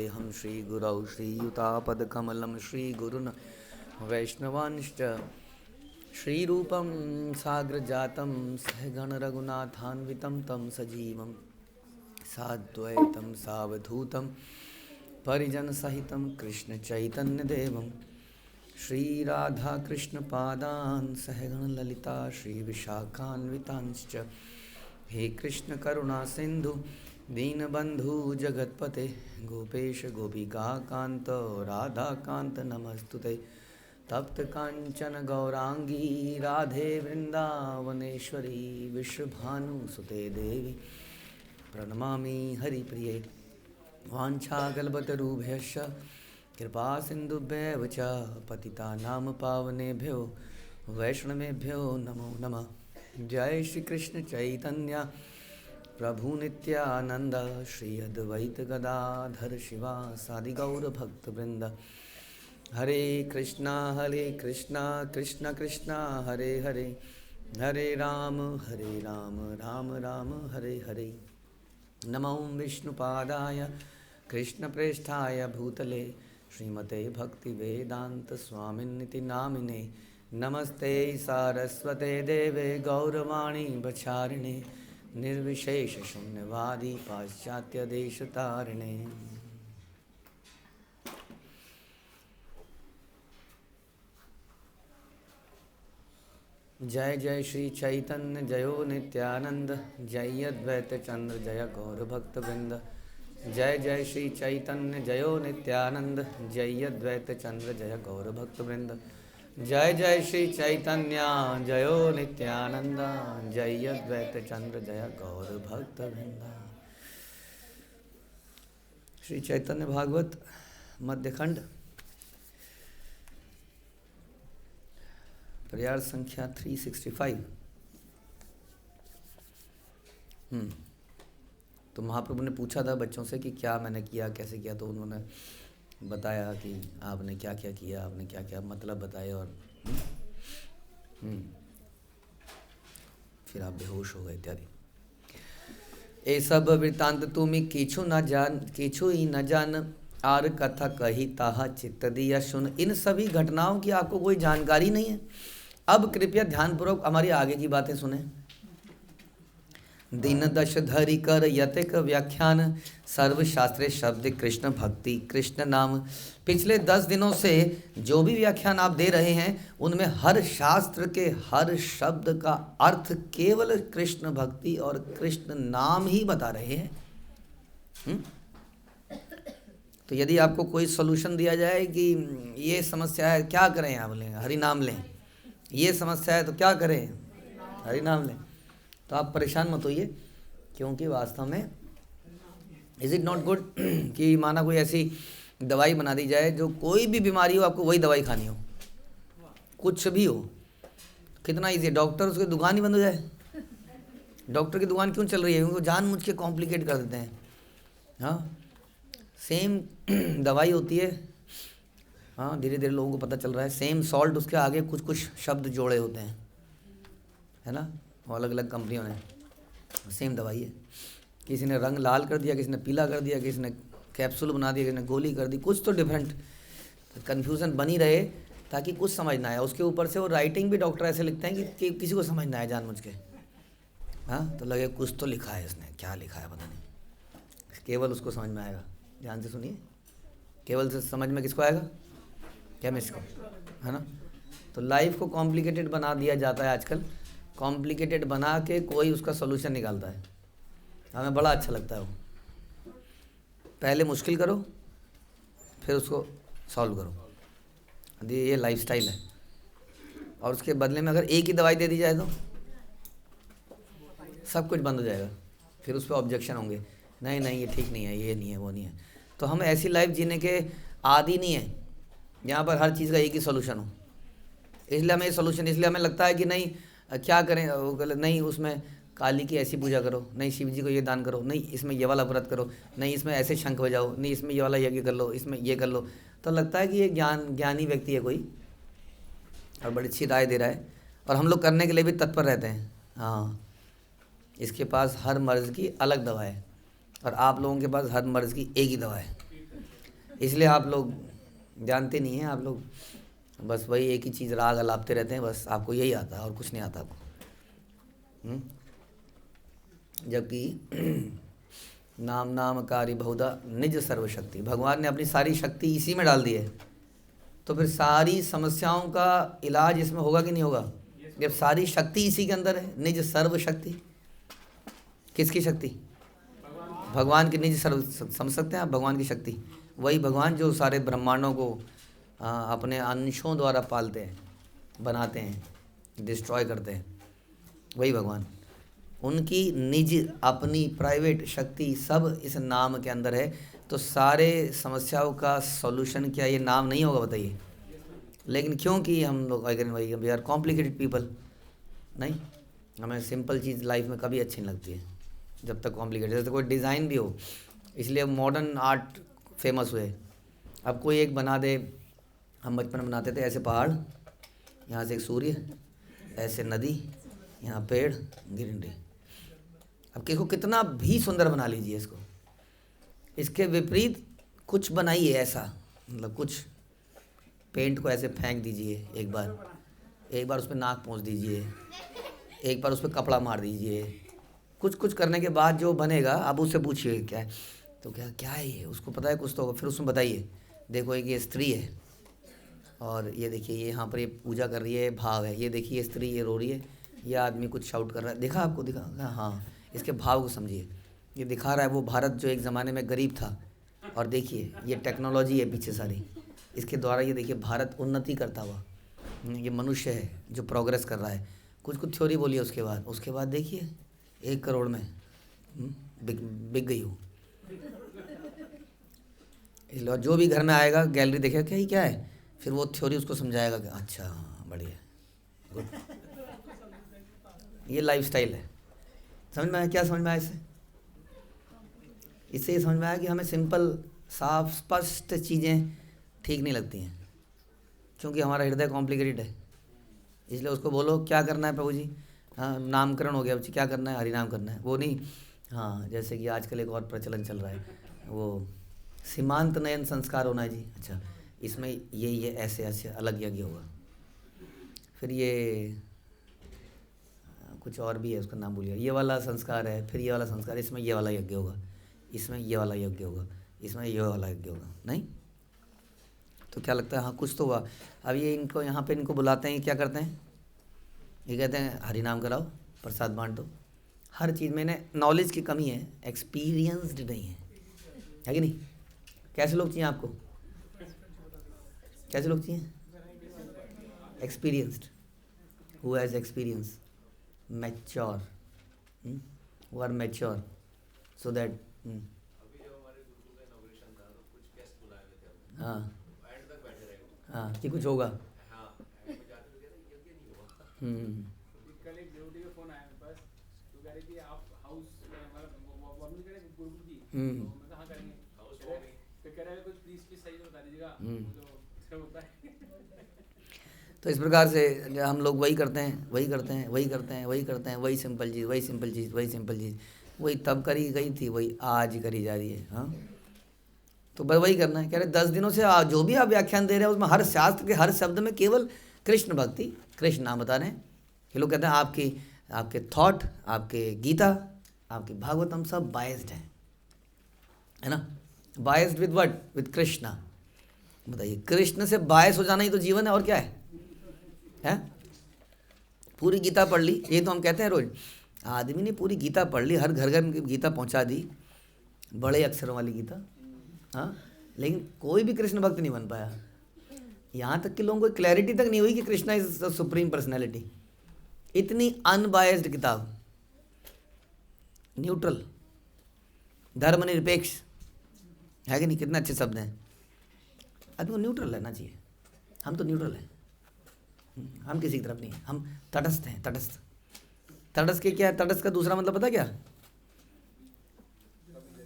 हम श्रीगुरौ श्रीयुतापदकमलं श्रीगुरुन् वैष्णवांश्च श्रीरूपं साग्रजातं सहगणरघुनाथान्वितं तं सजीवं साद्वैतं सावधूतं परिजनसहितं कृष्णचैतन्यदेवं श्रीराधाकृष्णपादान् सहगणललिता श्रीविशाखान्वितांश्च हे कृष्ण करुणा सिंधु दीनबंधु जगतपते गोपेश गोपिकाकांत राधाकांत नमस्तुते तप्त कांचन गौरांगी राधे वृंदावनेश्वरी विश्वभानुसुते देवी प्रणमामि हरिप्रिये वाञ्छाकल्पतरुभ्यश्च कृपा सिन्धुभ्येव च पतितानां पावनेभ्यो वैष्णवेभ्यो नमो नमः। जय श्री कृष्ण चैतन्य प्रभु नित्यानंद श्री अद्वैत गदाधर शिवासादि गौर भक्तवृंद हरे कृष्णा कृष्ण कृष्ण हरे हरे हरे राम राम राम हरे हरे। नमो विष्णुपादाय कृष्णप्रेष्ठाय भूतले श्रीमते भक्तिवेदांत स्वामिन्निति नामिने नमस्ते सारस्वते देवे गौरवाणी प्रचारिणे निर्विशेष शून्यवादी पाश्चात्य देश तारिणे। जय जय श्री चैतन्य जयो नित्यानंद जय अद्वैत चंद्र जय गौर भक्तवृंद। जय जय श्री चैतन्य जयो नित्यानंद जय अद्वैत चंद्र जय गौर भक्तवृंद। जय जय श्री चैतन्य जयो नित्यानंद जय अद्वैत चंद्र जय गौर भक्तवृंद। श्री चैतन्य भागवत मध्यखंड प्रयार संख्या 365। तो महाप्रभु ने पूछा था बच्चों से कि क्या मैंने किया, कैसे किया, तो उन्होंने बताया कि आपने क्या क्या किया, आपने क्या क्या मतलब बताए और फिर आप बेहोश हो गए इत्यादि। ए सब वृत्तांत तुम किछु ही न जान आर कथा कही ताहा चित्त दिया सुन। इन सभी घटनाओं की आपको कोई जानकारी नहीं है। अब कृपया ध्यानपूर्वक हमारी आगे की बातें सुने। दिन दश धरि कर यतिक व्याख्यान सर्वशास्त्रे शब्द कृष्ण भक्ति कृष्ण नाम। पिछले 10 दिनों से जो भी व्याख्यान आप दे रहे हैं उनमें हर शास्त्र के हर शब्द का अर्थ केवल कृष्ण भक्ति और कृष्ण नाम ही बता रहे हैं। तो यदि आपको कोई सॉल्यूशन दिया जाए कि ये समस्या है क्या करें, आप बोलेंगे हरि नाम लें। ये समस्या है तो क्या करें, हरि नाम लें। तो आप परेशान मत होइए, क्योंकि वास्तव में इज़ इट नॉट गुड कि माना कोई ऐसी दवाई बना दी जाए जो कोई भी बीमारी हो आपको वही दवाई खानी हो, कुछ भी हो। कितना ईजी है, डॉक्टर उसकी दुकान ही बंद हो जाए। डॉक्टर की दुकान क्यों चल रही है? क्योंकि जानबूझ के कॉम्प्लिकेट कर देते हैं। हाँ, सेम दवाई होती है। हाँ, धीरे धीरे लोगों को पता चल रहा है सेम सॉल्ट, उसके आगे कुछ कुछ शब्द जोड़े होते हैं, है ना। वो अलग अलग कंपनियों ने सेम दवाई है, किसी ने रंग लाल कर दिया, किसी ने पीला कर दिया, किसी ने कैप्सूल बना दिया, किसी ने गोली कर दी, कुछ तो डिफरेंट। तो कन्फ्यूज़न बनी रहे ताकि कुछ समझ ना आए। उसके ऊपर से वो राइटिंग भी डॉक्टर ऐसे लिखते हैं कि किसी को समझ ना आए जानबूझ के। हाँ, तो लगे कुछ तो लिखा है इसने, क्या लिखा है पता नहीं, केवल उसको समझ में आएगा। ध्यान से सुनिए, केवल से समझ में किसको आएगा? केमिस्ट को, है ना। तो लाइफ को कॉम्प्लिकेटेड बना दिया जाता है आजकल। कॉम्प्लिकेटेड बना के कोई उसका सोल्यूशन निकालता है, हमें बड़ा अच्छा लगता है वो। पहले मुश्किल करो फिर उसको सॉल्व करो। ये लाइफस्टाइल है। और उसके बदले में अगर एक ही दवाई दे दी जाए तो सब कुछ बंद हो जाएगा। फिर उस पर ऑब्जेक्शन होंगे, नहीं नहीं ये ठीक नहीं है, ये नहीं है, वो नहीं है। तो हम ऐसी लाइफ जीने के आदी नहीं है यहाँ पर हर चीज़ का एक ही सोल्यूशन हो। इसलिए हमें सोल्यूशन, इसलिए हमें लगता है कि नहीं क्या करें, वो गलत नहीं, उसमें काली की ऐसी पूजा करो, नहीं शिव जी को ये दान करो, नहीं इसमें ये वाला व्रत करो, नहीं इसमें ऐसे शंख बजाओ, नहीं इसमें ये वाला यज्ञ कर लो, इसमें ये कर लो। तो लगता है कि ये ज्ञानी व्यक्ति है कोई और बड़ी अच्छी राय दे रहा है, और हम लोग करने के लिए भी तत्पर रहते हैं। हाँ, इसके पास हर मर्ज़ की अलग दवा है और आप लोगों के पास हर मर्ज़ की एक ही दवा है। इसलिए आप लोग जानते नहीं हैं, आप लोग बस वही एक ही चीज़ राग अलापते रहते हैं, बस आपको यही आता है और कुछ नहीं आता आपको। जबकि नाम नाम कारी बहुधा निज सर्वशक्ति, भगवान ने अपनी सारी शक्ति इसी में डाल दी है, तो फिर सारी समस्याओं का इलाज इसमें होगा कि नहीं होगा? जब सारी शक्ति इसी के अंदर है, निज सर्व शक्ति। किसकी शक्ति? भगवान की निज सर्व। समझ सकते हैं आप भगवान की शक्ति? वही भगवान जो सारे ब्रह्मांडों को अपने अंशों द्वारा पालते हैं, बनाते हैं, डिस्ट्रॉय करते हैं, वही भगवान। उनकी निज अपनी प्राइवेट शक्ति सब इस नाम के अंदर है। तो सारे समस्याओं का सॉल्यूशन क्या ये नाम नहीं होगा? बताइए। लेकिन क्योंकि हम लोग अगेन वही, वी आर कॉम्प्लिकेटेड पीपल। नहीं, हमें सिंपल चीज़ लाइफ में कभी अच्छी नहीं लगती है जब तक कॉम्प्लिकेटेड, जैसे कोई डिज़ाइन भी हो। इसलिए मॉडर्न आर्ट फेमस हुए। अब कोई एक बना दे, हम बचपन में बनाते थे ऐसे पहाड़, यहाँ से एक सूर्य, ऐसे नदी, यहाँ पेड़, ग्रीनरी। अब किसको कितना भी सुंदर बना लीजिए इसको, इसके विपरीत कुछ बनाइए ऐसा, मतलब कुछ पेंट को ऐसे फेंक दीजिए एक बार उस पर नाक पोंछ दीजिए, एक बार उस पर कपड़ा मार दीजिए, कुछ करने के बाद जो बनेगा, अब उससे पूछिए क्या है, तो क्या है ये, उसको पता है कुछ तो होगा। फिर उसमें बताइए, देखो एक ये स्त्री है, और ये देखिए ये यहाँ पर ये पूजा कर रही है, भाव है, ये देखिए ये स्त्री ये रो रही है, ये आदमी कुछ शाउट कर रहा है, देखा आपको? दिखा? हाँ, इसके भाव को समझिए। ये दिखा रहा है वो भारत जो एक ज़माने में गरीब था, और देखिए ये टेक्नोलॉजी है पीछे सारी, इसके द्वारा ये देखिए भारत उन्नति करता हुआ, ये मनुष्य है जो प्रोग्रेस कर रहा है। कुछ थ्योरी बोलिए उसके बाद देखिए 1 करोड़ में बिक गई हो। इसलिए जो भी घर में आएगा गैलरी देखेगा क्या है, फिर वो थ्योरी उसको समझाएगा कि अच्छा बढ़िया, गुड। ये लाइफस्टाइल है। समझ में आया? क्या समझ में आया इससे ये समझ में आया कि हमें सिंपल साफ स्पष्ट चीज़ें ठीक नहीं लगती हैं, क्योंकि हमारा हृदय कॉम्प्लिकेटेड है। इसलिए उसको बोलो क्या करना है प्रभु जी, हाँ नामकरण हो गया, बच्चे क्या करना है, हरि नाम करना है, वो नहीं। हाँ, जैसे कि आजकल एक और प्रचलन चल रहा है, वो सीमांत नयन संस्कार होना है जी। अच्छा, इसमें ये ऐसे अलग यज्ञ होगा। फिर ये कुछ और भी है, उसका नाम भूलिए, ये वाला संस्कार है, फिर ये वाला संस्कार, इसमें ये वाला यज्ञ होगा, इसमें ये वाला यज्ञ होगा, इसमें ये वाला यज्ञ होगा। नहीं तो क्या लगता है? हाँ कुछ तो हुआ। अब ये इनको यहाँ पे इनको बुलाते हैं, क्या करते हैं? ये कहते हैं हरि नाम कराओ, प्रसाद बांट दो। हर चीज़ में इन्हें नॉलेज की कमी है, एक्सपीरियंसड नहीं है कि नहीं? कैसे लोग चाहिए आपको? कैसे लोग चाहिए? Experienced, who has experience, mature, who are mature, so that. हाँ हाँ कि कुछ होगा। कल एक ड्यूटी का फोन आया मेरे पास, तो कह रहे कि आप हाउस वार्मिंग करें गुरुकुल की, तो मैं कहा करेंगे हाउस वार्मिंग, तो कह रहा है कुछ प्लीज की सही बता दीजिएगा जो होता है। तो इस प्रकार से हम लोग वही करते हैं, वही सिंपल चीज़ वही तब करी गई थी, वही आज करी जा रही है। हाँ तो बस वही करना है। कह रहे 10 दिनों से जो भी आप व्याख्यान दे रहे हैं उसमें हर शास्त्र के हर शब्द में केवल कृष्ण भक्ति, कृष्ण नाम बता रहे हैं। ये लोग कहते हैं आपके थॉट, आपके गीता, आपकी भागवतम सब बायस्ड है ना? Biased with what? With Krishna. बताइए, कृष्ण से बायस हो जाना ही तो जीवन है, और क्या है? पूरी गीता पढ़ ली, ये तो हम कहते हैं रोज, आदमी ने पूरी गीता पढ़ ली, हर घर घर में गीता पहुंचा दी, बड़े अक्षरों वाली गीता। हाँ, लेकिन कोई भी कृष्ण भक्त नहीं बन पाया। यहाँ तक कि लोगों को क्लैरिटी तक नहीं हुई कि Krishna is the supreme personality. इतनी अनबायस्ड किताब, न्यूट्रल, धर्मनिरपेक्ष है कि नहीं? कितने अच्छे शब्द हैं। आदमी को न्यूट्रल रहना चाहिए। हम तो न्यूट्रल हैं, हम किसी की तरफ नहीं हैं, हम तटस्थ हैं। तटस्थ के क्या है? तटस्थ का दूसरा मतलब पता क्या?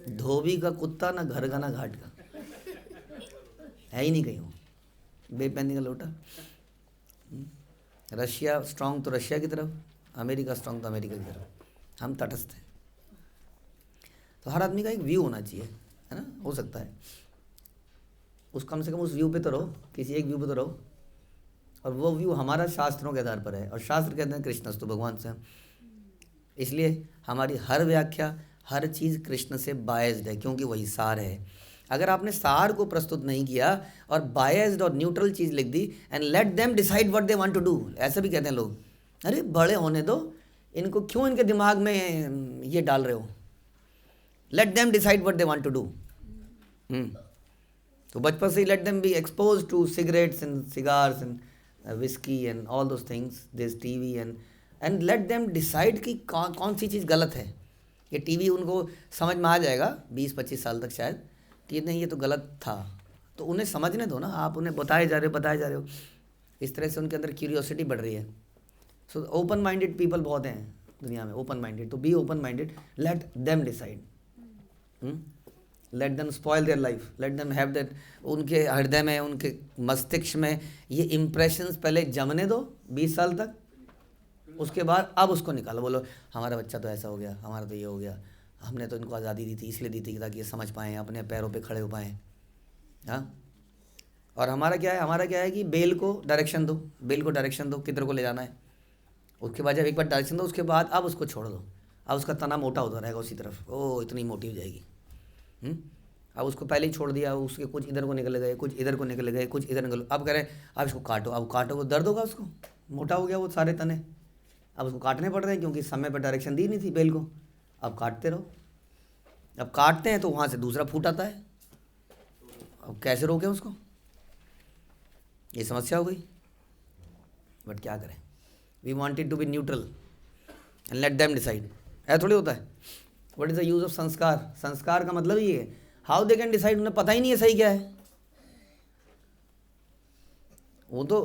धोबी का कुत्ता, ना घर का ना घाट का, है ही नहीं कहीं वो, बेपैनी का लोटा। रशिया स्ट्रांग तो रशिया की तरफ, अमेरिका स्ट्रांग तो अमेरिका की तरफ, हम तटस्थ हैं। तो हर आदमी का एक व्यू होना चाहिए, है ना? हो सकता है उस कम से कम उस व्यू पे तो रहो, किसी एक व्यू पे तो रहो। और वो व्यू हमारा शास्त्रों के आधार पर है, और शास्त्र कहते हैं कृष्णस्तु, भगवान से। इसलिए हमारी हर व्याख्या, हर चीज़ कृष्ण से बायस्ड है, क्योंकि वही सार है। अगर आपने सार को प्रस्तुत नहीं किया और बायस्ड और न्यूट्रल चीज़ लिख दी, and let them decide what they want to do, ऐसा भी कहते हैं लोग, अरे बड़े होने दो इनको, क्यों इनके दिमाग में ये डाल रहे हो, let them decide what they want to do. तो बचपन से ही let them be expose to cigarettes and cigars and whisky and all those things, this TV, and let them decide कि कौन सी चीज़ गलत है। ये टीवी उनको समझ में आ जाएगा 20-25 साल तक शायद कि नहीं ये तो गलत था, तो उन्हें समझने दो ना, आप उन्हें बताए जा रहे हो। इस तरह से उनके अंदर क्यूरियोसिटी बढ़ रही है। सो ओपन माइंडेड पीपल बहुत हैं दुनिया में, ओपन माइंडेड, तो be open minded, late them decide, let them spoil their life, let them have that, उनके हृदय में, उनके मस्तिष्क में ये इम्प्रेशंस पहले जमने दो 20 साल तक, उसके बाद अब उसको निकालो। बोलो हमारा बच्चा तो ऐसा हो गया, हमारा तो ये हो गया, हमने तो इनको आज़ादी दी थी, इसलिए दी थी ताकि ये समझ पाएँ, अपने पैरों पे खड़े हो पाएँ। हाँ, और हमारा क्या है कि बेल को डायरेक्शन दो, किधर को ले जाना है। उसके बाद जब एक बार डायरेक्शन दो, उसके बाद अब उसको छोड़ दो, अब उसका तना मोटा होता रहेगा उसी तरफ, ओ इतनी मोटी हो जाएगी। अब उसको पहले ही छोड़ दिया, उसके कुछ इधर को निकल गए, कुछ इधर को निकल गए, कुछ इधर निकल, अब कह रहे अब इसको काटो, अब काटो, वो दर्द होगा उसको, मोटा हो गया वो सारे तने, अब उसको काटने पड़ रहे हैं क्योंकि समय पर डायरेक्शन दी नहीं थी बेल को। अब काटते रहो, अब काटते हैं तो वहाँ से दूसरा फूट आता है, अब कैसे रोकें उसको, ये समस्या हो गई। बट क्या करें, we wanted to be neutral and let them decide. ऐसा थोड़ी होता है। What is the use of sanskar? संस्कार का मतलब ये है, हाउ दे कैन डिसाइड, उन्हें पता ही नहीं है सही क्या है। वो तो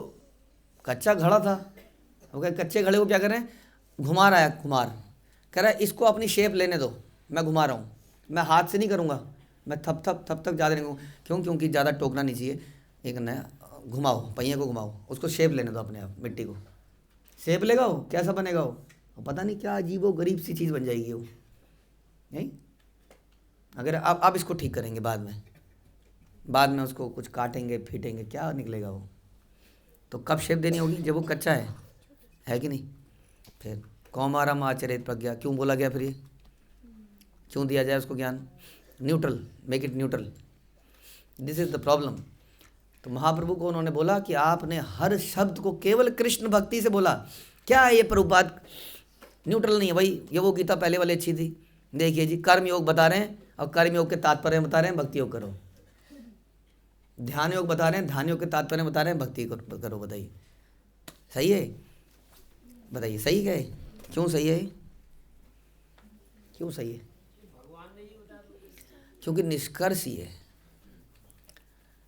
कच्चा घड़ा था, वो क्या कच्चे घड़े को क्या करें, घुमा रहा है कुम्हार, कह रहा है इसको अपनी शेप लेने दो, मैं घुमा रहा हूँ, मैं हाथ से नहीं करूँगा, मैं थप थप ज़्यादा नहीं करूँगा, क्योंकि ज़्यादा टोकना नहीं चाहिए, एक नया घुमाओ, पहिए को घुमाओ, उसको शेप लेने दो अपने आप, मिट्टी को शेप लेगा वो, कैसा बनेगा वो पता नहीं, क्या अजीब वो गरीब सी चीज़ बन जाएगी वो, नहीं। अगर आप इसको ठीक करेंगे, बाद में उसको कुछ काटेंगे फीटेंगे, क्या निकलेगा वो। तो कब शेप देनी होगी, जब वो कच्चा है कि नहीं। फिर कौमारम आचरित प्रज्ञा क्यों बोला गया, फिर ये क्यों दिया जाए उसको ज्ञान, neutral, make it neutral, this is the problem. तो महाप्रभु को उन्होंने बोला कि आपने हर शब्द को केवल कृष्ण भक्ति से बोला, क्या है ये प्रभुपाद, न्यूट्रल नहीं है भाई। ये वो गीता पहले वाली अच्छी थी, देखिए जी कर्म योग बता रहे हैं, और कर्म योग के तात्पर्य बता रहे हैं, भक्ति योग करो। ध्यान योग बता रहे हैं, ध्यान योग के तात्पर्य बता रहे हैं, भक्ति करो। बताइए सही है, बताइए सही है, क्यों सही है, क्यों सही है? क्योंकि निष्कर्ष ये है,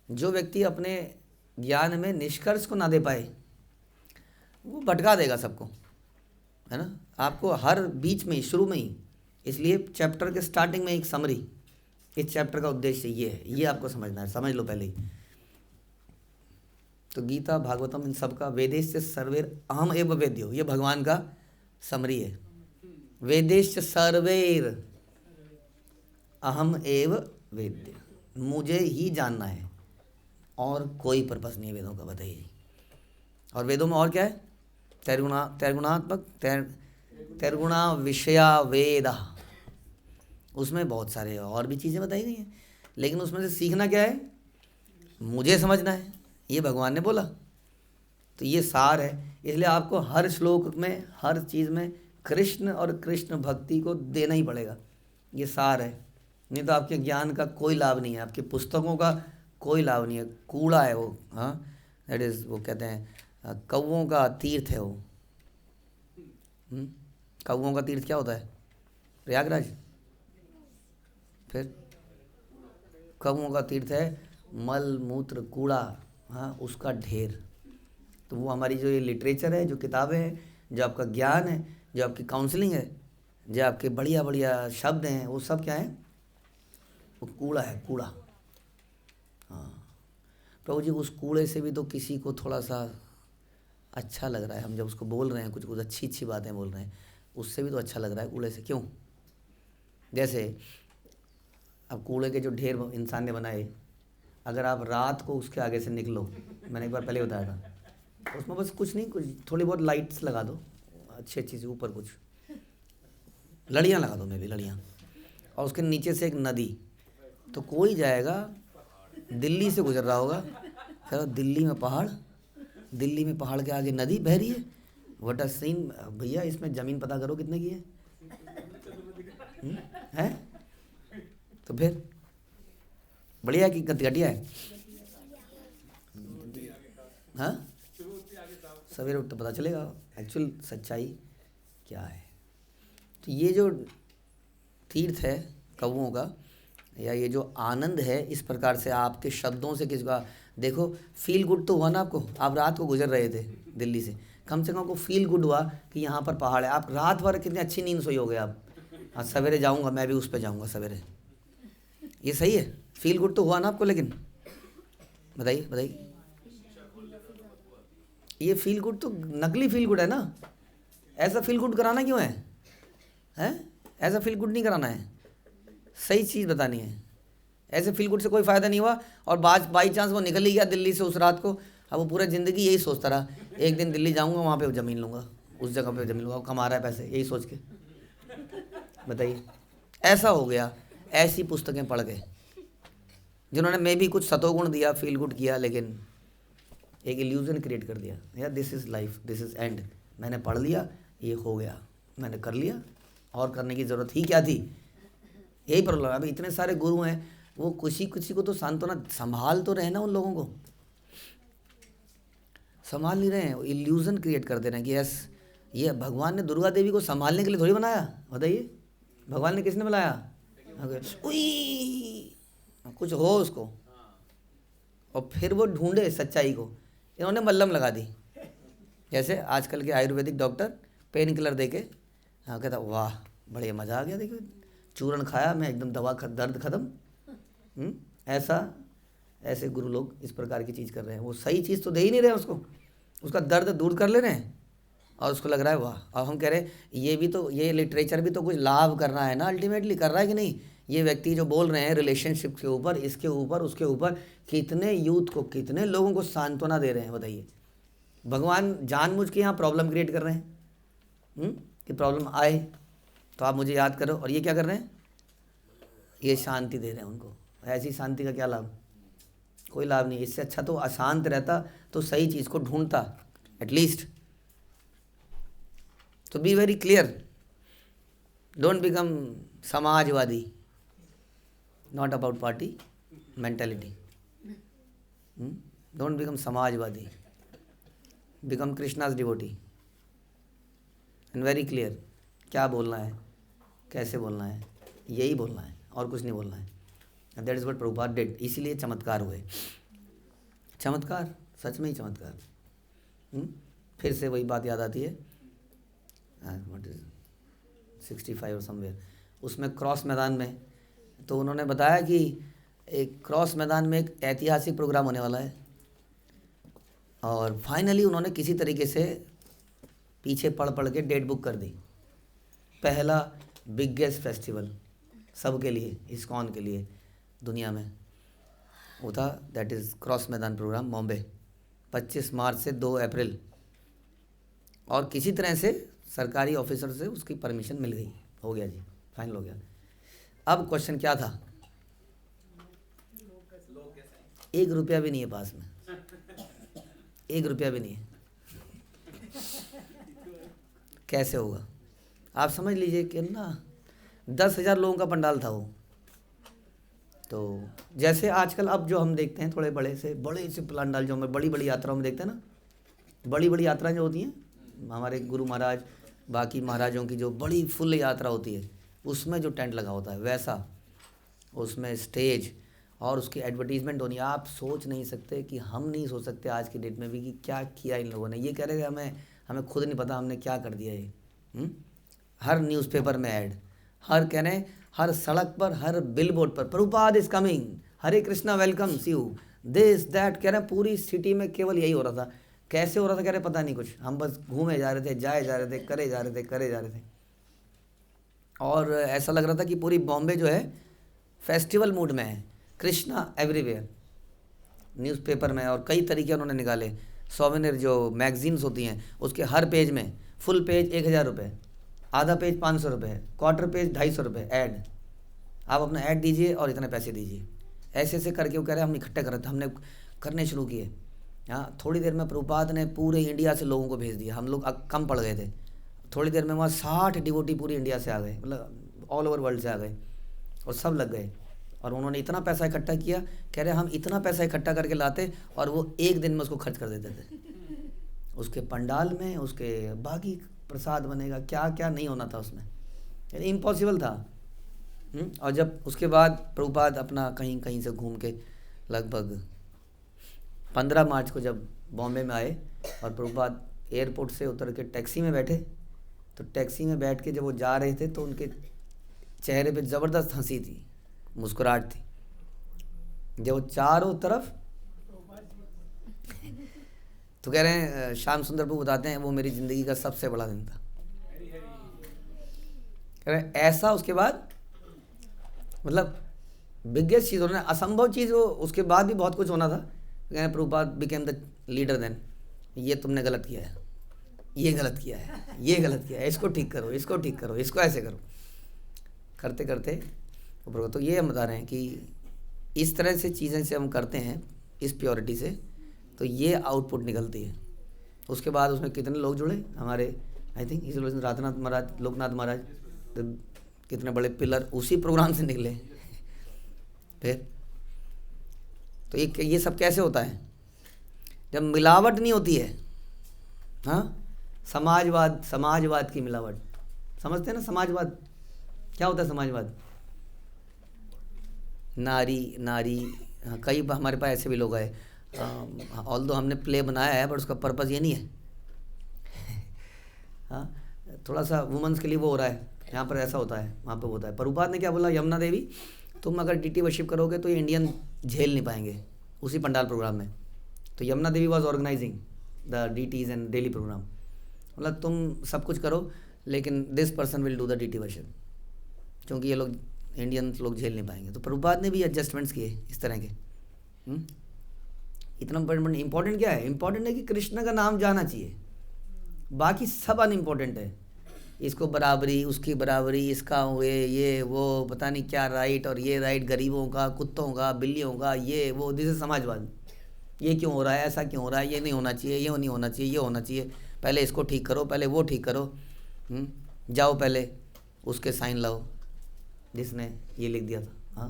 जो व्यक्ति अपने ज्ञान में निष्कर्ष को ना दे पाए वो भटका देगा सबको, है ना। आपको हर बीच में ही, शुरू में ही, इसलिए चैप्टर के स्टार्टिंग में एक समरी, इस चैप्टर का उद्देश्य ये है, ये आपको समझना है, समझ लो पहले ही। तो गीता, भागवतम, इन सब का वेदेश सर्वेर अहम एव वेद्यो, ये भगवान का समरी है। वेदेश सर्वेर अहम एव वेद्य, मुझे ही जानना है और कोई पर्पस नहीं है वेदों का, बताइए। और वेदों में और क्या है, तैर्गुणात्मक, तैर्गुणा विषया वेदा, उसमें बहुत सारे और भी चीज़ें बताई गई हैं, लेकिन उसमें से सीखना क्या है, मुझे समझना है, ये भगवान ने बोला। तो ये सार है, इसलिए आपको हर श्लोक में, हर चीज़ में कृष्ण और कृष्ण भक्ति को देना ही पड़ेगा, ये सार है। नहीं तो आपके ज्ञान का कोई लाभ नहीं है, आपकी पुस्तकों का कोई लाभ नहीं है, कूड़ा है वो। हाँ, दैट इज़, वो कहते हैं कौवों का तीर्थ है वो। कौवों का तीर्थ क्या होता है, प्रयागराज। फिर कौवों का तीर्थ है मल मूत्र कूड़ा, हाँ, उसका ढेर। तो वो हमारी जो ये लिटरेचर है, जो किताबें हैं, जो आपका ज्ञान है, जो आपकी काउंसलिंग है, जो आपके बढ़िया बढ़िया शब्द हैं, वो सब क्या है, वो कूड़ा है, कूड़ा। हाँ प्रभु जी, उस कूड़े से भी तो किसी को थोड़ा सा अच्छा लग रहा है, हम जब उसको बोल रहे हैं, कुछ कुछ अच्छी अच्छी बातें बोल रहे हैं, उससे भी तो अच्छा लग रहा है कूड़े से। क्यों? जैसे अब कूड़े के जो ढेर इंसान ने बनाए, अगर आप रात को उसके आगे से निकलो, मैंने एक बार पहले बताया था, उसमें बस कुछ नहीं, कुछ थोड़ी बहुत लाइट्स लगा दो अच्छी अच्छी सी, ऊपर कुछ लड़ियाँ लगा दो, मैं भी लड़ियाँ, और उसके नीचे से एक नदी, तो कोई जाएगा दिल्ली से गुजर रहा होगा, चलो दिल्ली में पहाड़ के आगे नदी बह रही है, व्हाट अ सीन भैया, इसमें ज़मीन पता करो कितने की है? तो फिर बढ़िया कि घटिया है? हाँ, सवेरे उठ तो पता चलेगा एक्चुअल सच्चाई क्या है। तो ये जो तीर्थ है कौओं का, या ये जो आनंद है, इस प्रकार से आपके शब्दों से किसी का, देखो फील गुड तो हुआ ना आपको, आप रात को गुजर रहे थे दिल्ली से, कम से कम आपको फील गुड हुआ कि यहाँ पर पहाड़ है, आप रात भर कितनी अच्छी नींद सोई हो गए आप, आज सवेरे जाऊँगा मैं भी उस पर जाऊँगा सवेरे, ये सही है, फील गुड तो हुआ ना आपको। लेकिन बताइए ये फील गुड तो नकली फील गुड है ना, ऐसा फील गुड कराना क्यों है? ऐसा फील गुड नहीं कराना है, सही चीज़ बतानी है। ऐसे फील गुड से कोई फ़ायदा नहीं हुआ, और बाई चांस वो निकल ही गया दिल्ली से उस रात को, अब वो पूरा ज़िंदगी यही सोचता रहा, एक दिन दिल्ली जाऊंगा, वहाँ पे ज़मीन लूँगा, उस जगह पे ज़मीन लूँगा, कमा रहा है पैसे, यही सोच के। बताइए, ऐसा हो गया ऐसी पुस्तकें पढ़ के, जिन्होंने मे भी कुछ सतोगुण दिया, फील गुड किया, लेकिन एक इल्यूजन क्रिएट कर दिया, यार this is life, this is and, मैंने पढ़ लिया, ये हो गया, मैंने कर लिया, और करने की ज़रूरत ही क्या थी? यही प्रॉब्लम है। अभी इतने सारे गुरु हैं, वो किसी को तो सांत्वना संभाल तो रहे ना, उन लोगों को संभाल नहीं रहे हैं, इल्यूजन क्रिएट कर दे रहे हैं कि यस, ये भगवान ने दुर्गा देवी को संभालने के लिए थोड़ी बनाया, बताइए भगवान ने किसने बनाया? कुछ हो उसको, और फिर वो ढूंढे सच्चाई को, इन्होंने मल्लम लगा दी। जैसे आजकल के आयुर्वेदिक डॉक्टर पेन किलर दे के, हाँ कहता वाह बढ़िया मज़ा आ गया, देखिए चूरन खाया मैं, एकदम दर्द ख़त्म। ऐसे गुरु लोग इस प्रकार की चीज़ कर रहे हैं, वो सही चीज़ तो दे ही नहीं रहे उसको, उसका दर्द दूर कर ले रहे हैं, और उसको लग रहा है वाह। और हम कह रहे हैं ये भी तो, ये लिटरेचर भी तो कुछ लाभ करना है ना, अल्टीमेटली कर रहा है कि नहीं? ये व्यक्ति जो बोल रहे हैं रिलेशनशिप के ऊपर, इसके ऊपर, उसके ऊपर, कितने यूथ को, कितने लोगों को सांत्वना दे रहे हैं, बताइए। भगवान जानबूझ के यहाँ प्रॉब्लम क्रिएट कर रहे हैं कि प्रॉब्लम आए तो आप मुझे याद करो, और ये क्या कर रहे हैं? ये शांति दे रहे हैं उनको। ऐसी शांति का क्या लाभ? कोई लाभ नहीं। इससे अच्छा तो अशांत रहता, तो सही चीज़ को ढूंढता एटलीस्ट। तो be very clear, don't become Samajwadi, not about party mentality. Don't become Samajwadi, become Krishna's devotee, and very clear क्या बोलना है, कैसे बोलना है, यही बोलना है, और कुछ नहीं बोलना है। That is what Prabhupada did. इसीलिए चमत्कार हुए, चमत्कार, सच में ही चमत्कार। फिर से वही बात याद आती है, व्हाट इज 65 और समवेयर, उसमें क्रॉस मैदान में, तो उन्होंने बताया कि एक क्रॉस मैदान में एक ऐतिहासिक प्रोग्राम होने वाला है, और फाइनली उन्होंने किसी तरीके से पीछे पढ़ के डेट बुक कर दी। पहला बिगेस्ट फेस्टिवल सबके लिए, इस्कॉन के लिए दुनिया में, वो था, दैट इज़ क्रॉस मैदान प्रोग्राम, बॉम्बे, 25 मार्च से 2 अप्रैल। और किसी तरह से सरकारी ऑफिसर से उसकी परमिशन मिल गई, हो गया जी, फाइनल हो गया। अब क्वेश्चन क्या था? 1 रुपया भी नहीं है पास में, 1 रुपया भी नहीं है, कैसे होगा? आप समझ लीजिए कि ना 10,000 लोगों का पंडाल था वो। तो जैसे आजकल अब जो हम देखते हैं थोड़े बड़े से पंडाल, जो हम बड़ी बड़ी यात्राओं में देखते हैं ना, बड़ी बड़ी यात्राएं जो होती हैं हमारे गुरु महाराज, बाकी महाराजों की जो बड़ी फुल यात्रा होती है, उसमें जो टेंट लगा होता है वैसा, उसमें स्टेज और उसकी एडवर्टीजमेंट होनी। आप सोच नहीं सकते कि, हम नहीं सोच सकते आज की डेट में भी कि क्या किया इन लोगों ने। ये कह रहे थे हमें खुद नहीं पता हमने क्या कर दिया ये। हर न्यूज़पेपर में ऐड, हर कह रहे हैं, हर सड़क पर, हर बिलबोर्ड पर Prabhupada is coming, Hare Krishna welcomes you, this that, कह रहे हैं पूरी सिटी में केवल यही हो रहा था। कैसे हो रहा था कह रहे पता नहीं कुछ, हम बस घूमे जा रहे थे, जाए जा रहे थे, करे जा रहे थे। और ऐसा लग रहा था कि पूरी बॉम्बे जो है फेस्टिवल मूड में है, कृष्णा एवरीवेयर। न्यूज़पेपर में, और कई तरीके उन्होंने निकाले। सोवेनियर जो मैगजीन्स होती हैं उसके हर पेज में फुल पेज 1000 रुपये, आधा पेज 500 रुपये, क्वार्टर पेज 250 रुपये ऐड। आप अपना ऐड दीजिए और इतने पैसे दीजिए। ऐसे ऐसे करके वो कह रहे हैं हम इकट्ठे कर रहे थे, हमने करने शुरू किए। हाँ, थोड़ी देर में प्रभुपाद ने पूरे इंडिया से लोगों को भेज दिया। हम लोग कम पड़ गए थे, थोड़ी देर में वहाँ 60 डिवोटी पूरी इंडिया से आ गए, मतलब ऑल ओवर वर्ल्ड से आ गए, और सब लग गए। और उन्होंने इतना पैसा इकट्ठा किया, कह रहे हम इतना पैसा इकट्ठा करके लाते और वो एक दिन में उसको खर्च कर देते थे। उसके पंडाल में, उसके बाकी प्रसाद बनेगा, क्या क्या नहीं होना था उसमें, यानी इम्पॉसिबल था। और जब उसके बाद प्रभुपाद अपना कहीं कहीं से घूम के लगभग 15 मार्च को जब बॉम्बे में आए और प्रभुपाद एयरपोर्ट से उतर के टैक्सी में बैठे, तो टैक्सी में बैठ के जब वो जा रहे थे तो उनके चेहरे पे ज़बरदस्त हंसी थी, मुस्कुराहट थी। जब वो चारों तरफ तो कह रहे हैं, श्याम सुंदर प्रभु बताते हैं वो मेरी ज़िंदगी का सबसे बड़ा दिन था। कह रहे ऐसा उसके बाद मतलब बिगेस्ट चीज़ उन्होंने, असंभव चीज़ वो, उसके बाद भी बहुत कुछ होना था। कह रहे Prabhupada became the leader then, ये तुमने गलत किया है, ये गलत किया है, ये गलत किया है, इसको ठीक करो, इसको ठीक करो, इसको ऐसे करो, करते करते ऊपर। तो ये हम बता रहे हैं कि इस तरह से चीज़ें से हम करते हैं, इस प्योरिटी से, तो ये आउटपुट निकलती है। उसके बाद उसमें कितने लोग जुड़े हमारे, आई थिंक इस राधनाथ महाराज, लोकनाथ महाराज, तो कितने बड़े पिलर उसी प्रोग्राम से निकले। फिर तो ये सब कैसे होता है जब मिलावट नहीं होती है। हाँ, समाजवाद की मिलावट, समझते हैं ना समाजवाद क्या होता है? समाजवाद नारी हाँ, कई हमारे पास ऐसे भी लोग आए, ऑल्दो हमने प्ले बनाया है बट उसका पर्पज़ ये नहीं है। हाँ, थोड़ा सा वुमेंस के लिए वो हो रहा है, यहाँ पर ऐसा होता है, वहाँ पे होता है। प्रभुपाद ने क्या बोला, यमुना देवी तुम अगर डीटी वर्शिप करोगे तो ये इंडियन झेल नहीं पाएंगे उसी पंडाल प्रोग्राम में। तो Yamuna Devi was organizing the deities and daily program, मतलब तुम सब कुछ करो लेकिन this person will do the deity worship, क्योंकि ये लोग इंडियन लोग झेल नहीं पाएंगे। तो प्रभुपाद ने भी एडजस्टमेंट्स किए इस तरह के। इतना इम्पोर्टेंट क्या है? इम्पोर्टेंट है कि कृष्ण का नाम जाना चाहिए, बाकी सब अनइम्पोर्टेंट है। इसको बराबरी, उसकी बराबरी, इसका हुए ये वो पता नहीं क्या राइट, और ये राइट गरीबों का, कुत्तों का, बिल्लियों का, ये वो, दिस इज समाजवाद। ये क्यों हो रहा है, ऐसा क्यों हो रहा है, ये नहीं होना चाहिए, ये नहीं होना चाहिए, ये होना चाहिए, पहले इसको ठीक करो, पहले वो ठीक करो, जाओ पहले उसके साइन लाओ जिसने ये लिख दिया था। हाँ,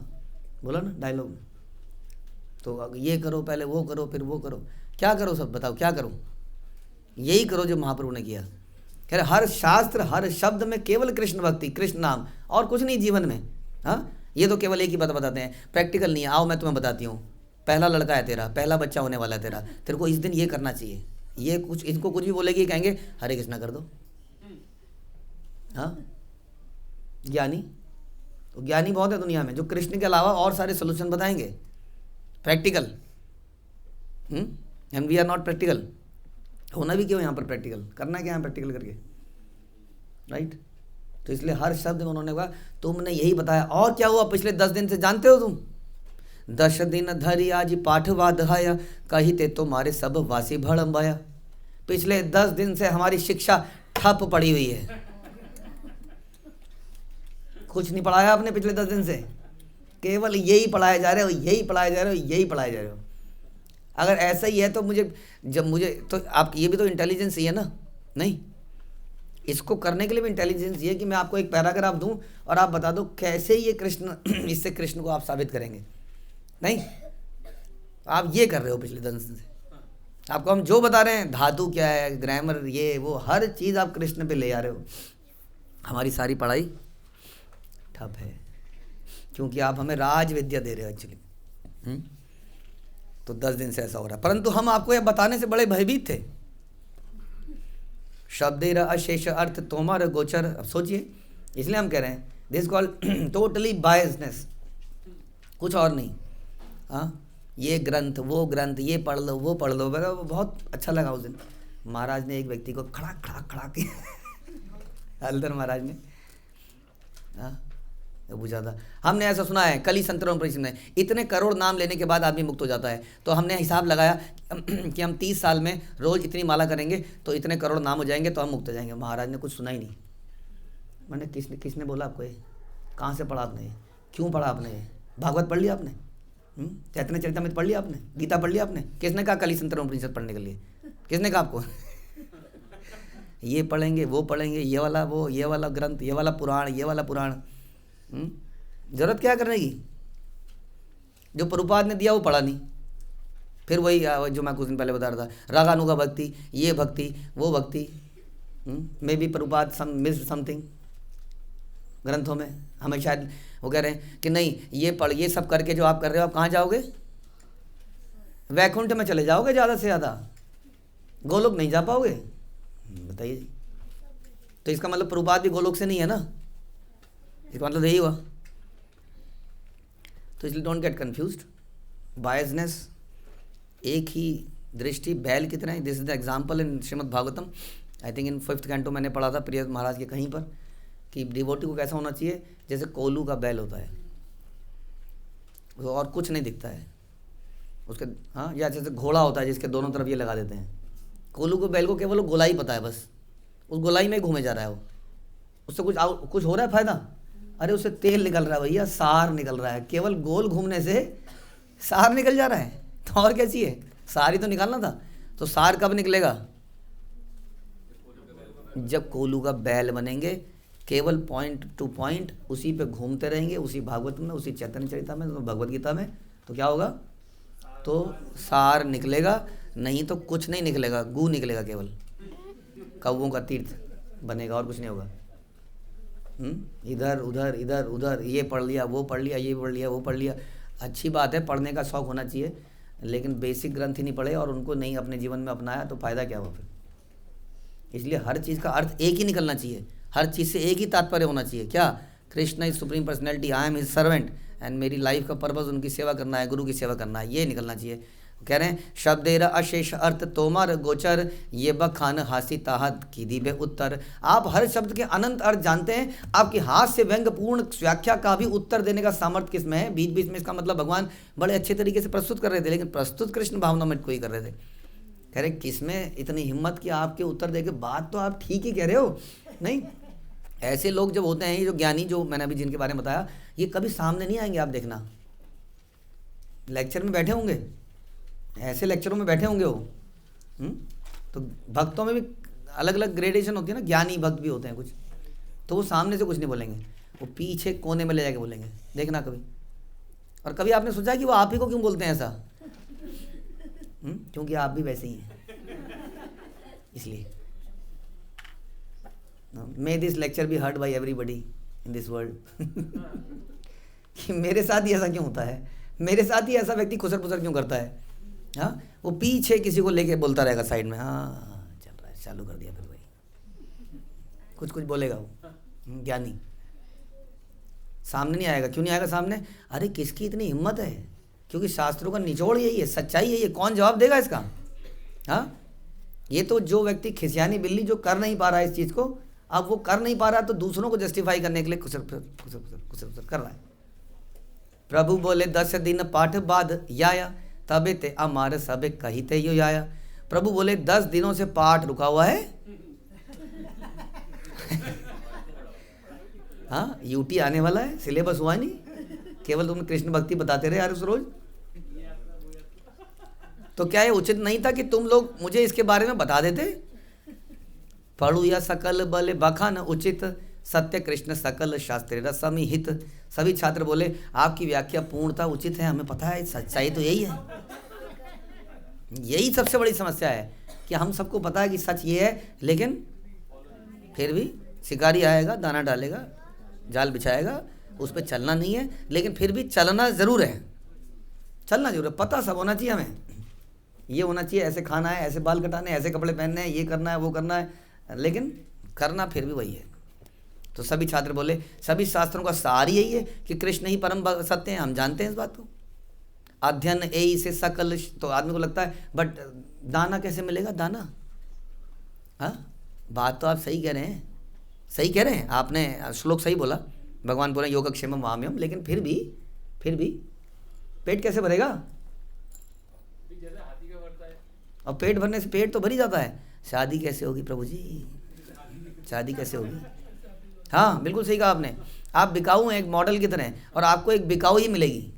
बोला ना डायलॉग में, तो ये करो, पहले वो करो, फिर वो करो, क्या करो, सब बताओ क्या करो? यही करो जो महाप्रभु ने किया। कह रहे हर शास्त्र हर शब्द में केवल कृष्ण भक्ति, कृष्ण नाम, और कुछ नहीं जीवन में। हाँ, ये तो केवल एक ही बात बताते हैं, प्रैक्टिकल नहीं है। आओ मैं तुम्हें बताती हूँ, पहला लड़का है तेरा, पहला बच्चा होने वाला है तेरा, तेरे को इस दिन ये करना चाहिए, ये कुछ, इनको कुछ भी बोलेगी कहेंगे हरे कृष्णा कर दो। हाँ, ज्ञानी तो ज्ञानी बहुत है दुनिया में, जो कृष्ण के अलावा और सारे सोल्यूशन बताएंगे, practical. And we are not practical. होना भी क्यों यहाँ पर प्रैक्टिकल, करना क्या है प्रैक्टिकल करके, राइट? तो इसलिए हर शब्द में उन्होंने कहा तुमने यही बताया, और क्या हुआ पिछले 10 दिन से जानते हो तुम? 10 दिन धरी आज पाठवाद हाया, कही ते तुम्हारे सब वासी भड़म्बाया। पिछले 10 दिन से हमारी शिक्षा ठप पड़ी हुई है, कुछ नहीं पढ़ाया आपने पिछले 10 दिन से, केवल यही पढ़ाए जा रहे हो, यही पढ़ाए जा रहे हो, यही पढ़ाए जा रहे हो। अगर ऐसा ही है तो मुझे तो आप, ये भी तो इंटेलिजेंस ही है ना? नहीं, इसको करने के लिए भी इंटेलिजेंस ये है कि मैं आपको एक पैराग्राफ दूं और आप बता दो कैसे ये कृष्ण, इससे कृष्ण को आप साबित करेंगे। नहीं, आप ये कर रहे हो पिछले 10 दिन से। आपको हम जो बता रहे हैं, धातु क्या है, ग्रामर, ये वो, हर चीज़ आप कृष्ण पे ले आ रहे हो। हमारी सारी पढ़ाई ठप है क्योंकि आप हमें राज विद्या दे रहे हो एक्चुअली। तो 10 दिन से ऐसा हो रहा है, परंतु हम आपको यह बताने से बड़े भयभीत थे। शब्देर अशेष अर्थ तोमर गोचर। अब सोचिए, इसलिए हम कह रहे हैं दिस कॉल टोटली बायसनेस, कुछ और नहीं। हाँ, ये ग्रंथ, वो ग्रंथ, ये पढ़ लो, वो पढ़ लो। बहुत अच्छा लगा उस दिन महाराज ने एक व्यक्ति को खड़ा के हल्दर महाराज ने, हाँ, वो पूछा था। हमने ऐसा सुना है, कली संतरण परिषद में इतने करोड़ नाम लेने के बाद आदमी मुक्त हो जाता है। तो हमने हिसाब लगाया कि हम 30 साल में रोज इतनी माला करेंगे तो इतने करोड़ नाम हो जाएंगे तो हम मुक्त हो जाएंगे। महाराज ने कुछ सुना ही नहीं। मैंने किसने बोला आपको ये? कहाँ से पढ़ा आपने? क्यों पढ़ा आपने? भागवत पढ़ लिया आपने? चैतन्य चरितमृत पढ़ लिया आपने? गीता पढ़ लिया आपने? किसने कहा कली संतरण परिषद पढ़ने के लिए? किसने कहा आपको? ये पढ़ेंगे, वो पढ़ेंगे, ये वाला ग्रंथ, ये वाला पुराण। जरूरत क्या करने की? जो प्रभुपाद ने दिया वो पढ़ा नहीं। फिर वही जो मैं कुछ दिन पहले बता रहा था, रागानुगा भक्ति, ये भक्ति, वो भक्ति। May be Prabhupada miss something ग्रंथों में। हमें शायद वो कह रहे हैं कि नहीं, ये सब करके जो आप कर रहे हो, आप कहाँ जाओगे? वैकुंठ में चले जाओगे ज़्यादा से ज़्यादा, गोलोक नहीं जा पाओगे। बताइए जी। तो इसका मतलब प्रभुपाद भी गोलोक से नहीं है ना, इसका मतलब यही हुआ। तो इसलिए डोंट गेट कंफ्यूज्ड। बायसनेस, एक ही दृष्टि, बैल कितना है। This is the example in Shrimad Bhagavatam. I think in 5th canto मैंने पढ़ा था प्रिय महाराज के कहीं पर, कि डिवोटी को कैसा होना चाहिए, जैसे कोलू का बैल होता है, और कुछ नहीं दिखता है उसके। हाँ, या जैसे घोड़ा होता है जिसके दोनों तरफ ये लगा देते हैं। कोलू को बैल को केवल गोलाई पता है, बस उस गोलाई में घूमे जा रहा है वो। उससे कुछ हो रहा है फायदा? अरे उससे तेल निकल रहा है भैया, सार निकल रहा है। केवल गोल घूमने से सार निकल जा रहा है, तो और क्या चाहिए? सार ही तो निकालना था। तो सार कब निकलेगा? जब कोलू का बैल बनेंगे, केवल पॉइंट टू पॉइंट उसी पे घूमते रहेंगे, उसी भागवत में, उसी चैतन्य चरिता में, भगवत गीता में। तो क्या होगा? तो सार निकलेगा, नहीं तो कुछ नहीं निकलेगा, गू निकलेगा, केवल कौवों का तीर्थ बनेगा और कुछ नहीं होगा। इधर उधर ये पढ़ लिया, वो पढ़ लिया, ये पढ़ लिया, वो पढ़ लिया। अच्छी बात है, पढ़ने का शौक होना चाहिए, लेकिन बेसिक ग्रंथ ही नहीं पढ़े और उनको नहीं अपने जीवन में अपनाया तो फ़ायदा क्या हुआ फिर? इसलिए हर चीज़ का अर्थ एक ही निकलना चाहिए, हर चीज़ से एक ही तात्पर्य होना चाहिए। क्या? Krishna is supreme personality, I am his servant, and मेरी लाइफ का पर्पस उनकी सेवा करना है, गुरु की सेवा करना है, ये निकलना चाहिए। कह रहे हैं शब्देरा अशेष अर्थ तोमर गोचर, ये बखान हासी ताहत की दीबे उत्तर। आप हर शब्द के अनंत अर्थ जानते हैं, आपके हाथ से व्यंग्यपूर्ण व्याख्या का भी उत्तर देने का सामर्थ्य किसमें है? बीच बीच में इसका मतलब भगवान बड़े अच्छे तरीके से प्रस्तुत कर रहे थे, लेकिन प्रस्तुत कृष्ण भावना में कोई कर रहे थे। कह रहे किसमें इतनी हिम्मत कि आपके उत्तर दे के, बात तो आप ठीक ही कह रहे हो। नहीं, ऐसे लोग जब होते हैं, ये जो ज्ञानी, जो मैंने अभी जिनके बारे में बताया, ये कभी सामने नहीं आएंगे। आप देखना, लेक्चर में बैठे होंगे, ऐसे लेक्चरों में बैठे होंगे वो। तो भक्तों में भी अलग अलग ग्रेडेशन होती है ना, ज्ञानी भक्त भी होते हैं कुछ, तो वो सामने से कुछ नहीं बोलेंगे, वो पीछे कोने में ले जाके बोलेंगे। देखना कभी। और कभी आपने सोचा कि वो आप ही को क्यों बोलते हैं ऐसा? क्योंकि आप भी वैसे ही हैं, इसलिए। May this lecture be heard by everybody in this world. कि मेरे साथ ही ऐसा क्यों होता है, मेरे साथ ही ऐसा व्यक्ति खुसर पुसर क्यों करता है? हाँ, वो पीछे किसी को लेके बोलता रहेगा साइड में, हाँ चल रहा है, चालू कर दिया फिर भाई, कुछ बोलेगा वो ज्ञानी। सामने नहीं आएगा। क्यों नहीं आएगा सामने? अरे किसकी इतनी हिम्मत है? क्योंकि शास्त्रों का निचोड़ यही है, सच्चाई यही है। कौन जवाब देगा इसका? हाँ, ये तो जो व्यक्ति खिसियानी बिल्ली जो कर नहीं पा रहा है इस चीज़ को, अब वो कर नहीं पा रहा तो दूसरों को जस्टिफाई करने के लिए खुसर कर रहा है। प्रभु बोले 10 दिन पाठ बाद याया, तबे ते अमार सबे कहिते यो आया। प्रभु बोले 10 दिनों से पाठ रुका हुआ है। हाँ, यूटी आने वाला है, सिलेबस हुआ नहीं, केवल तुम कृष्ण भक्ति बताते रहे यार उस रोज। तो क्या ये उचित नहीं था कि तुम लोग मुझे इसके बारे में बता देते? पढ़ू या सकल बल बखान उचित, सत्य कृष्ण सकल शास्त्र रसमी हित। सभी छात्र बोले आपकी व्याख्या पूर्णता उचित है, हमें पता है, सच्चाई तो यही है। यही सबसे बड़ी समस्या है कि हम सबको पता है कि सच ये है, लेकिन फिर भी शिकारी आएगा, दाना डालेगा, जाल बिछाएगा, उस पर चलना नहीं है, लेकिन फिर भी चलना ज़रूर है, चलना जरूर है। पता सब होना चाहिए हमें, ये होना चाहिए, ऐसे खाना है, ऐसे बाल कटाने, ऐसे कपड़े पहनने हैं, ये करना है, वो करना है, लेकिन करना फिर भी वही है। तो सभी छात्र बोले सभी शास्त्रों का सार यही है कि कृष्ण ही परम सत्य हैं, हम जानते हैं इस बात को। अध्ययन ए से सकल, तो आदमी को लगता है बट दाना कैसे मिलेगा? दाना, हाँ बात तो आप सही कह रहे हैं, सही कह रहे हैं, आपने श्लोक सही बोला, भगवान बोले योगक्षेमम वाम्यम, लेकिन फिर भी पेट कैसे भरेगा? जैसे हाथी का भरता है। और पेट भरने से पेट तो भर ही जाता है, शादी कैसे होगी प्रभु जी? शादी कैसे होगी? हाँ बिल्कुल सही कहा आपने। आप बिकाऊ हैं एक मॉडल की तरह, और आपको एक बिकाऊ ही मिलेगी।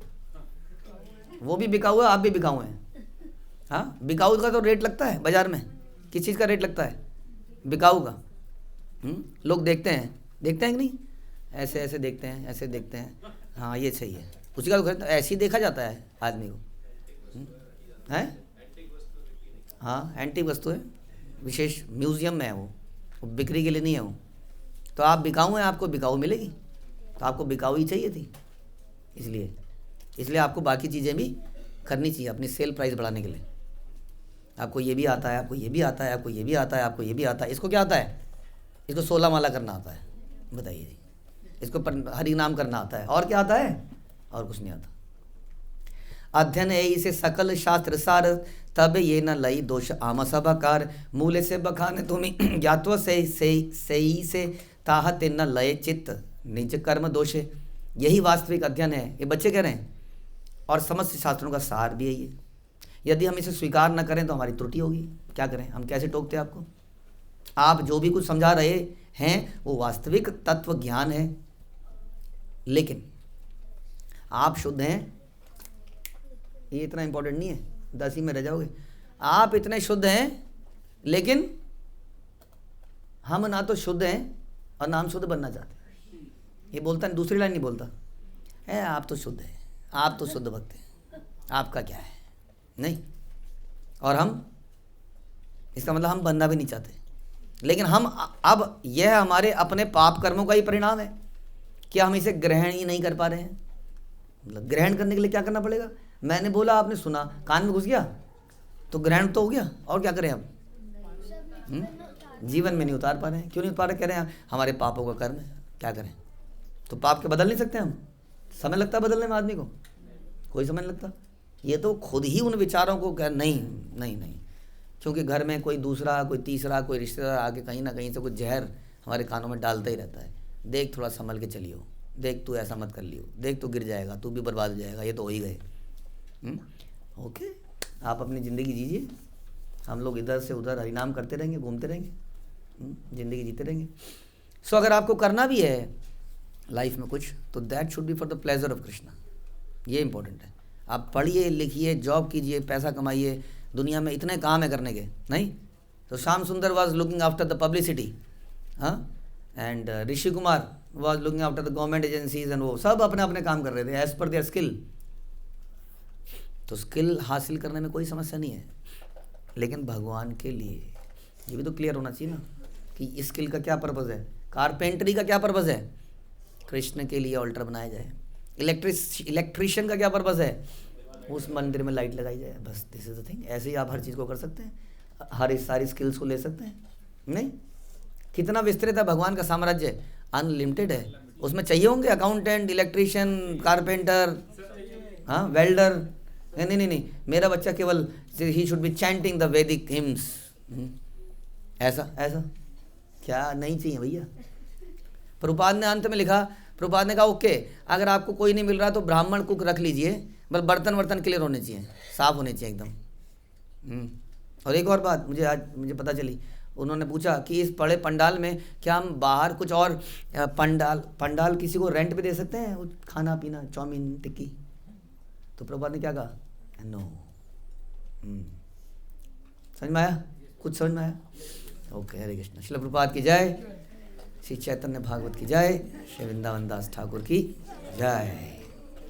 वो भी बिकाऊ है, आप भी बिकाऊ हैं। हाँ, बिकाऊ का तो रेट लगता है बाजार में। किस चीज़ का रेट लगता है? बिकाऊ का। लोग देखते हैं कि नहीं, ऐसे ऐसे देखते हैं, ऐसे देखते हैं, हाँ ये सही है, उसी का तो खरीद। ऐसे ही देखा जाता है आदमी को, है? हाँ, एंटीक वस्तु है, विशेष म्यूजियम में है वो बिक्री के लिए नहीं है वो। तो आप बिकाऊ हैं, आपको बिकाऊ मिलेगी, तो आपको बिकाऊ ही चाहिए थी। इसलिए आपको बाकी चीज़ें भी करनी चाहिए अपनी सेल प्राइस बढ़ाने के लिए। आपको ये भी आता है, आपको ये भी आता है, आपको ये भी आता है, आपको ये भी आता है। इसको क्या आता है? इसको 16 माला करना आता है, बताइए जी। इसको हरि नाम करना आता है, और क्या आता है? और कुछ नहीं आता। अध्ययन है इसे सकल शास्त्र सार, तब ये न लई दोष आम सभाकार। मूले से बखाने तुम्हें ज्ञात्व से ताहत न लय चित्त निज कर्म दोषे। यही वास्तविक अध्ययन है, ये बच्चे कह रहे हैं, और समस्त शास्त्रों का सार भी है ये। यदि हम इसे स्वीकार न करें तो हमारी त्रुटि होगी। क्या करें हम? कैसे टोकते आपको? आप जो भी कुछ समझा रहे हैं वो वास्तविक तत्व ज्ञान है, लेकिन आप शुद्ध हैं, ये इतना इंपॉर्टेंट नहीं है, 10 ही में रह जाओगे। आप इतने शुद्ध हैं, लेकिन हम ना तो शुद्ध हैं और ना हम शुद्ध बनना चाहते। ये बोलता नहीं, दूसरी लाइन नहीं बोलता है, आप तो शुद्ध हैं, आप तो शुद्ध भक्त हैं, आपका क्या है? नहीं। और हम, इसका मतलब हम बनना भी नहीं चाहते, लेकिन हम अब यह हमारे अपने पाप कर्मों का ही परिणाम है कि हम इसे ग्रहण ही नहीं कर पा रहे हैं। मतलब ग्रहण करने के लिए क्या करना पड़ेगा? मैंने बोला, आपने सुना, कान में घुस गया तो ग्रहण तो हो गया, और क्या करें अब? जीवन में नहीं उतार पा रहे हैं। क्यों नहीं उतार? कह रहे हैं हमारे पापों का कर्म है, क्या करें? तो पाप के बदल नहीं सकते हम? समय लगता है बदलने में आदमी को? कोई समय नहीं लगता। ये तो खुद ही उन विचारों को नहीं, क्योंकि घर में कोई दूसरा, कोई तीसरा, कोई रिश्तेदार आके कहीं ना कहीं से कुछ जहर हमारे कानों में डालता ही रहता है। देख थोड़ा संभल के चलियो, देख तू ऐसा मत कर लियो, देख तू गिर जाएगा, तू भी बर्बाद हो जाएगा, ये तो हो ही गए। ओके, आप अपनी ज़िंदगी जीजिए, हम लोग इधर से उधर हरिनाम करते रहेंगे, घूमते रहेंगे, ज़िंदगी जीते रहेंगे। सो अगर आपको करना भी है लाइफ में कुछ, तो that should be for the pleasure of Krishna. ये इंपॉर्टेंट है। आप पढ़िए, लिखिए, जॉब कीजिए, पैसा कमाइए, दुनिया में इतने काम है करने के, नहीं? तो Shyam Sundar was looking after the publicity, हाँ, and Rishi Kumar was looking after the government agencies, and वो सब अपने अपने काम कर रहे थे एज पर देयर स्किल। तो स्किल हासिल करने में कोई समस्या नहीं है, लेकिन भगवान के लिए ये भी तो क्लियर होना चाहिए ना कि स्किल का क्या पर्पज़ है, कारपेंटरी का क्या पर्पज़ है? कृष्ण के लिए ऑल्टर बनाया जाए। इलेक्ट्रिशियन का क्या पर्पज़ है? उस मंदिर में लाइट लगाई जाए, बस। This is the thing. ऐसे ही आप हर चीज़ को कर सकते हैं, हर सारी स्किल्स को ले सकते हैं। नहीं, कितना विस्तृत है भगवान का साम्राज्य, अनलिमिटेड है। उसमें चाहिए होंगे अकाउंटेंट, इलेक्ट्रिशियन, कारपेंटर, हाँ, वेल्डर। नहीं, मेरा बच्चा केवल he should be chanting the वैदिक हिम्स, ऐसा क्या नहीं चाहिए भैया। प्रभुपाद ने अंत में लिखा, प्रभुपाद ने कहा ओके, अगर आपको कोई नहीं मिल रहा तो ब्राह्मण कुक रख लीजिए, बस बर्तन क्लियर होने चाहिए, साफ होने चाहिए एकदम। और एक और बात मुझे पता चली, उन्होंने पूछा कि इस बड़े पंडाल में क्या हम बाहर कुछ और पंडाल किसी को रेंट पे दे सकते हैं, खाना पीना, चाउमीन, टिक्की? तो प्रभुपाद ने क्या कहा? नो। समझ में आया? कुछ समझ में आया? ओके, हरे कृष्ण। श्रील प्रभुपाद की जय, श्री चैतन्य भागवत की जय, श्री वृंदावन दास ठाकुर की जय।